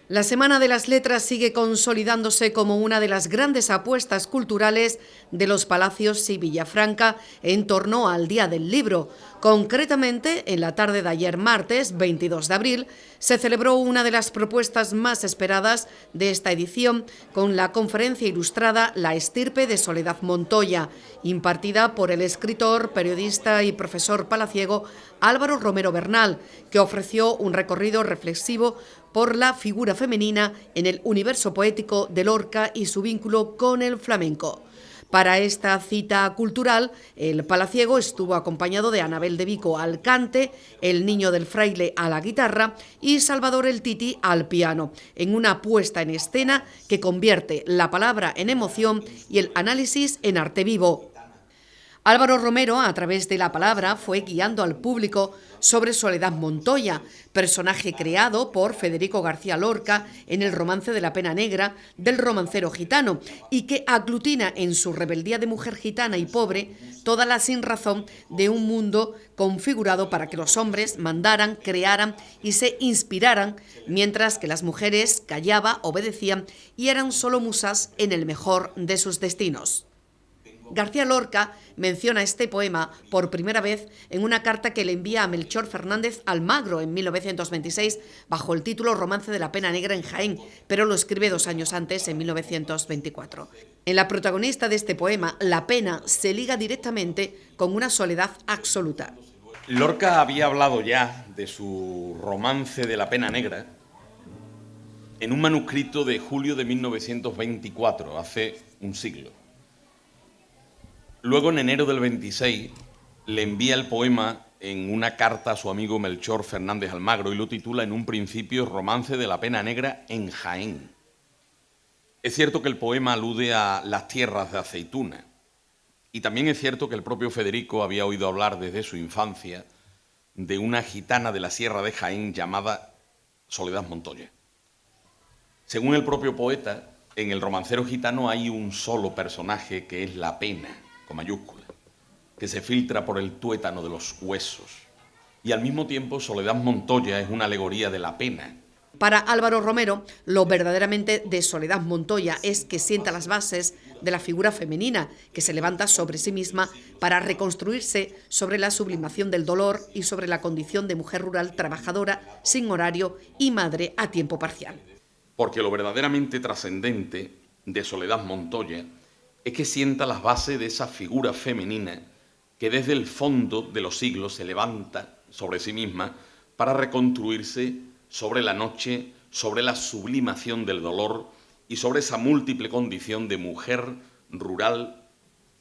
La Semana de las Letras sigue consolidándose como una de las grandes apuestas culturales de los Palacios y Villafranca en torno al Día del Libro. Concretamente, en la tarde de ayer martes, 22 de abril, se celebró una de las propuestas más esperadas de esta edición con la conferencia ilustrada La estirpe de Soledad Montoya, impartida por el escritor, periodista y profesor palaciego Álvaro Romero Bernal, que ofreció un recorrido reflexivo por la figura femenina en el universo poético de Lorca y su vínculo con el flamenco. Para esta cita cultural, el palaciego estuvo acompañado de Anabel de Vico al cante, el Niño del Fraile a la guitarra y Salvador el Titi al piano, en una puesta en escena que convierte la palabra en emoción y el análisis en arte vivo. Álvaro Romero, a través de la palabra, fue guiando al público sobre Soledad Montoya, personaje creado por Federico García Lorca en el romance de la Pena Negra del romancero gitano y que aglutina en su rebeldía de mujer gitana y pobre toda la sinrazón de un mundo configurado para que los hombres mandaran, crearan y se inspiraran, mientras que las mujeres callaban, obedecían y eran solo musas en el mejor de sus destinos. García Lorca menciona este poema por primera vez en una carta que le envía a Melchor Fernández Almagro en 1926 bajo el título Romance de la Pena Negra en Jaén, pero lo escribe 2 años antes, en 1924. En la protagonista de este poema, la pena se liga directamente con una soledad absoluta. Lorca había hablado ya de su Romance de la Pena Negra en un manuscrito de julio de 1924, hace un siglo. Luego, en enero del 26, le envía el poema en una carta a su amigo Melchor Fernández Almagro y lo titula en un principio Romance de la Pena Negra en Jaén. Es cierto que el poema alude a las tierras de aceituna y también es cierto que el propio Federico había oído hablar desde su infancia de una gitana de la Sierra de Jaén llamada Soledad Montoya. Según el propio poeta, en el romancero gitano hay un solo personaje que es la pena, con mayúscula, que se filtra por el tuétano de los huesos. Y al mismo tiempo Soledad Montoya es una alegoría de la pena. Para Álvaro Romero, lo verdaderamente de Soledad Montoya es que sienta las bases de la figura femenina, que se levanta sobre sí misma para reconstruirse sobre la sublimación del dolor y sobre la condición de mujer rural trabajadora, sin horario y madre a tiempo parcial. Porque lo verdaderamente trascendente de Soledad Montoya es que sienta las bases de esa figura femenina que desde el fondo de los siglos se levanta sobre sí misma para reconstruirse sobre la noche, sobre la sublimación del dolor y sobre esa múltiple condición de mujer rural,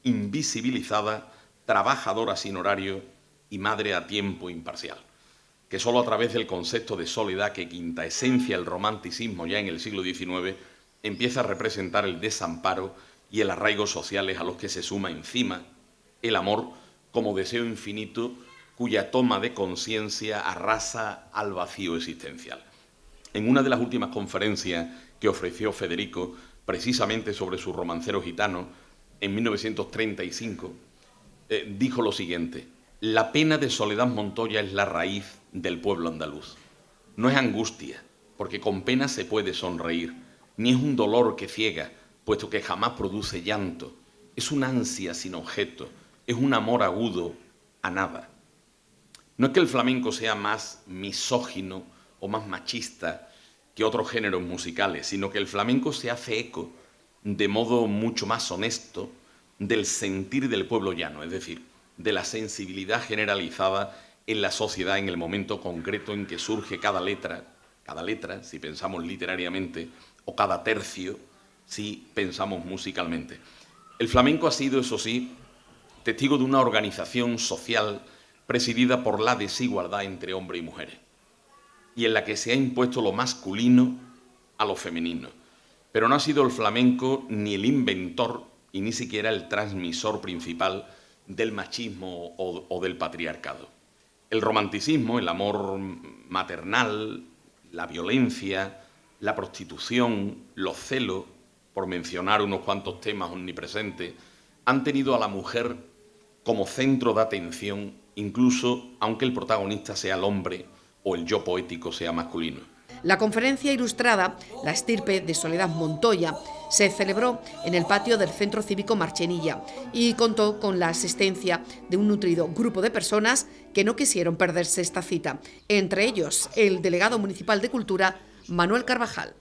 invisibilizada, trabajadora sin horario y madre a tiempo imparcial, que solo a través del concepto de soledad que quinta esencia el romanticismo ya en el siglo XIX empieza a representar el desamparo y el arraigo sociales a los que se suma encima el amor como deseo infinito cuya toma de conciencia arrasa al vacío existencial. En una de las últimas conferencias que ofreció Federico, precisamente sobre su romancero gitano, en 1935, dijo lo siguiente: la pena de Soledad Montoya es la raíz del pueblo andaluz. No es angustia, porque con pena se puede sonreír, ni es un dolor que ciega, puesto que jamás produce llanto. Es una ansia sin objeto, es un amor agudo a nada. No es que el flamenco sea más misógino o más machista que otros géneros musicales, sino que el flamenco se hace eco de modo mucho más honesto del sentir del pueblo llano, es decir, de la sensibilidad generalizada en la sociedad en el momento concreto en que surge cada letra, si pensamos literariamente, o cada tercio, si pensamos musicalmente. El flamenco ha sido, eso sí, testigo de una organización social presidida por la desigualdad entre hombres y mujeres, y en la que se ha impuesto lo masculino a lo femenino. Pero no ha sido el flamenco ni el inventor y ni siquiera el transmisor principal del machismo o del patriarcado. El romanticismo, el amor maternal, la violencia, la prostitución, los celos, por mencionar unos cuantos temas omnipresentes, han tenido a la mujer como centro de atención, incluso aunque el protagonista sea el hombre o el yo poético sea masculino. La conferencia ilustrada La estirpe de Soledad Montoya se celebró en el patio del Centro Cívico Marchenilla y contó con la asistencia de un nutrido grupo de personas que no quisieron perderse esta cita, entre ellos el delegado municipal de Cultura, Manuel Carvajal.